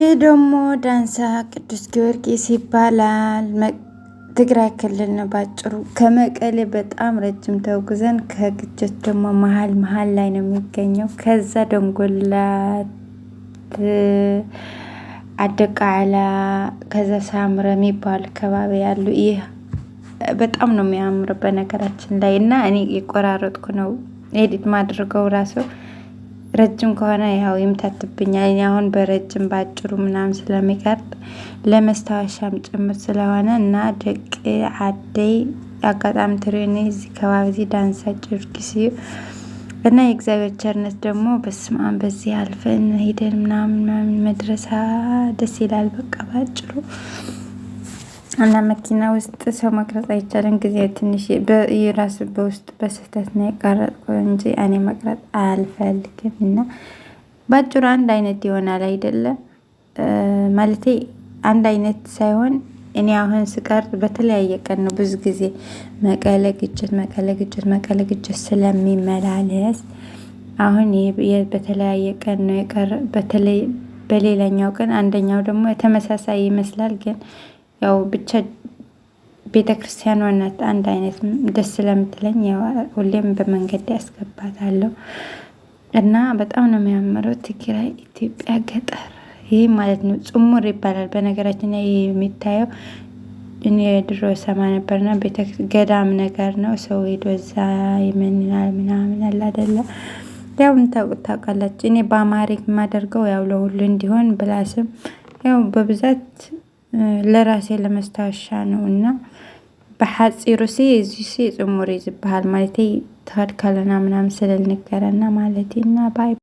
ይህ ደግሞ ዳንሳ ቅዱስ ጊዮርጊስ ይባላል። ትግራይ ክልል ነው ባጭሩ። ከመቀሌ በጣም ረጅም ተጉዘን ከግጀት ደግሞ መሀል ላይ ነው የሚገኘው። ከዛ ደንጎላት አደቃላ ከዛ ሳምረ የሚባል አካባቢ ያሉ ይህ በጣም ነው የሚያምር በነገራችን ላይ እና እኔ የቆራረጥኩ ነው ኤዲት ማድረገው ራሱ ረጅም ከሆነ ያው ይምታትብኛል። እኔ አሁን በረጅም ባጭሩ ምናምን ስለሚቀርጥ ለመስታወሻም ጭምር ስለሆነ እና ደቅ አደይ አጋጣሚ ትሬኔ እዚህ ከባቢ ዳንሳ ጊዮርጊስ እና የእግዚአብሔር ቸርነት ደግሞ በስማም በዚህ አልፈን ሄደን ምናምን መድረሳ ደስ ይላል። በቃ ባጭሩ እና መኪና ውስጥ ሰው መቅረጽ አይቻልም። ጊዜ ትንሽ የራስ በውስጥ በስህተት ነው የቀረጥኩት እንጂ እኔ መቅረጽ አልፈልግም። እና ባጭሩ አንድ አይነት ይሆናል አይደለም ማለቴ አንድ አይነት ሳይሆን እኔ አሁን ስቀርጥ በተለያየ ቀን ነው ብዙ ጊዜ መቀለ ግጭት ስለሚመላለስ አሁን በተለያየ ቀን ነው የቀረ በተለይ በሌላኛው ቀን አንደኛው ደግሞ ተመሳሳይ ይመስላል ግን ያው ብቻ ቤተክርስቲያን ወናት አንድ አይነት ደስ ስለምትለኝ ያው ሁሌም በመንገድ ያስገባታለሁ እና በጣም ነው የሚያምረው። ትግራይ ኢትዮጵያ ገጠር ይሄ ማለት ነው ጽሙር ይባላል። በነገራችን ላይ የሚታየው እኔ ድሮ ሰማ ነበርና ገዳም ነገር ነው። ሰው ሄዶ እዛ ይመንናል ምናምን አለ አይደለ ያው ታውቃላችሁ። እኔ በአማርኛ የማደርገው ያው ለሁሉ እንዲሆን ብላስም ያው በብዛት ለራሴ ለመስታወሻ ነው እና በሐፂሩ እዚህ ጽሙር ይዝብሃል ማለቴ ተወድካለና ምናምን ስለልነገረና ማለቴና ባይ